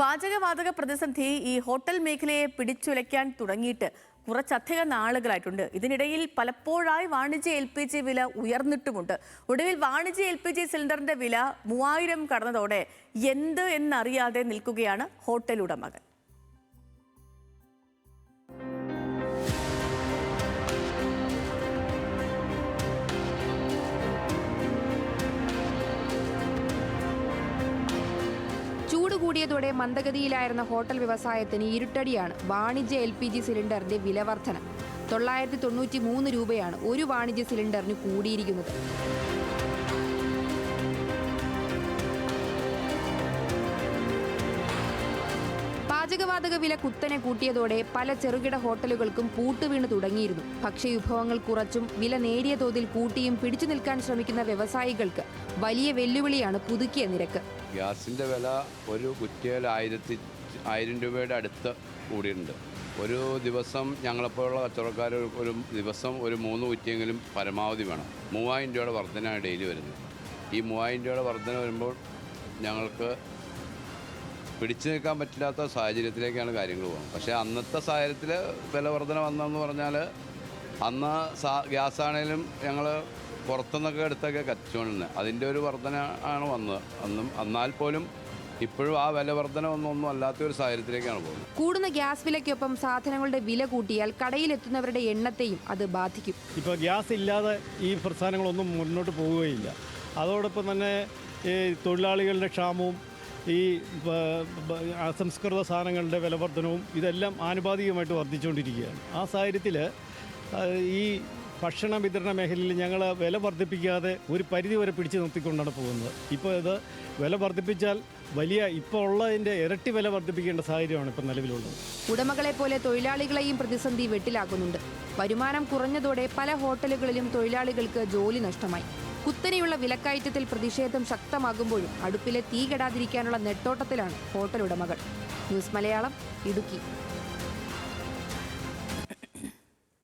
പാചകവാതക പ്രതിസന്ധി ഈ ഹോട്ടൽ മേഖലയെ പിടിച്ചുലയ്ക്കാൻ തുടങ്ങിയിട്ട് കുറച്ചധികം നാളുകളായിട്ടുണ്ട്. ഇതിനിടയിൽ പലപ്പോഴായി വാണിജ്യ LPG വില ഉയർന്നിട്ടുമുണ്ട്. ഒടുവിൽ വാണിജ്യ LPG സിലിണ്ടറിന്റെ വില 3000 കടന്നതോടെ എന്ത് എന്നറിയാതെ നിൽക്കുകയാണ് ഹോട്ടൽ ഉടമകൾ. ചൂട് കൂടിയതോടെ മന്ദഗതിയിലായിരുന്ന ഹോട്ടൽ വ്യവസായത്തിന് ഇരുട്ടടിയാണ് വാണിജ്യ LPG സിലിണ്ടറിന്റെ വില വർധന. 993 രൂപയാണ് ഒരു വാണിജ്യ സിലിണ്ടറിന് കൂടിയിരിക്കുന്നത്. പാചകവാതക വില കുത്തനെ കൂട്ടിയതോടെ പല ചെറുകിട ഹോട്ടലുകൾക്കും പൂട്ടുവീണ് തുടങ്ങിയിരുന്നു. ഭക്ഷ്യവിഭവങ്ങൾ കുറച്ചും വില നേരിയ തോതിൽ കൂട്ടിയും പിടിച്ചു നിൽക്കാൻ ശ്രമിക്കുന്ന വ്യവസായികൾക്ക് വലിയ വെല്ലുവിളിയാണ് പുതുക്കിയ നിരക്ക്. ഗ്യാസിൻ്റെ വില ഒരു കുറ്റിയിൽ 1000 രൂപയുടെ അടുത്ത് കൂടിയിട്ടുണ്ട്. ഒരു ദിവസം ഞങ്ങളെപ്പോലുള്ള കച്ചവടക്കാർ ഒരു ദിവസം ഒരു 3 കുറ്റിയെങ്കിലും പരമാവധി വേണം. 3000 രൂപയുടെ വർധനയാണ് ഡെയിലി വരുന്നത്. ഈ 3000 രൂപയുടെ വർധന വരുമ്പോൾ ഞങ്ങൾക്ക് പിടിച്ചു നിൽക്കാൻ പറ്റില്ലാത്ത സാഹചര്യത്തിലേക്കാണ് കാര്യങ്ങൾ പോകുന്നത്. പക്ഷേ അന്നത്തെ സാഹചര്യത്തിൽ വില വർധന വന്നതെന്ന് പറഞ്ഞാൽ അന്ന് ഗ്യാസാണേലും ഞങ്ങൾ പുറത്തുനിന്നൊക്കെ എടുത്തൊക്കെ കത്തിച്ചുകൊണ്ടിരുന്നത്. അതിൻ്റെ ഒരു വർധന ആണ് വന്നത്. എന്നാൽ പോലും ഇപ്പോഴും ആ വില വർധന ഒന്നും അല്ലാത്ത ഒരു സാഹചര്യത്തിലേക്കാണ് പോകുന്നത്. കൂടുന്ന ഗ്യാസ് വിലയ്ക്കൊപ്പം സാധനങ്ങളുടെ വില കൂട്ടിയാൽ കടയിലെത്തുന്നവരുടെ എണ്ണത്തെയും അത് ബാധിക്കും. ഇപ്പോൾ ഗ്യാസ് ഇല്ലാതെ ഈ പ്രസ്ഥാനങ്ങളൊന്നും മുന്നോട്ട് പോവുകയില്ല. അതോടൊപ്പം തന്നെ ഈ തൊഴിലാളികളുടെ ക്ഷാമവും ഈ അസംസ്കൃത സാധനങ്ങളുടെ വിലവർധനവും ഇതെല്ലാം ആനുപാതികമായിട്ട് വർദ്ധിച്ചുകൊണ്ടിരിക്കുകയാണ്. ആ സാഹചര്യത്തിൽ ഈ ഭക്ഷണ വിതരണ മേഖലയിൽ ഞങ്ങൾ വില വർദ്ധിപ്പിക്കാതെ ഒരു പരിധി വരെ പിടിച്ചു നിർത്തിക്കൊണ്ടാണ് പോകുന്നത്. ഇപ്പോൾ ഇത് വില വർദ്ധിപ്പിച്ചാൽ ഇപ്പോൾ ഉള്ളതിൻ്റെ ഇരട്ടി വില വർദ്ധിപ്പിക്കേണ്ട സാഹചര്യമാണ് ഇപ്പോൾ നിലവിലുള്ളത്. ഉടമകളെ പോലെ തൊഴിലാളികളെയും പ്രതിസന്ധി വെട്ടിലാക്കുന്നുണ്ട്. വരുമാനം കുറഞ്ഞതോടെ പല ഹോട്ടലുകളിലും തൊഴിലാളികൾക്ക് ജോലി നഷ്ടമായി. കുത്തനെയുള്ള വിലക്കയറ്റത്തിൽ പ്രതിഷേധം ശക്തമാകുമ്പോഴും അടുപ്പിലെ തീ കെടാതിരിക്കാനുള്ള നെട്ടോട്ടത്തിലാണ് ഹോട്ടൽ ഉടമകൾ. ന്യൂസ് മലയാളം, ഇടുക്കി.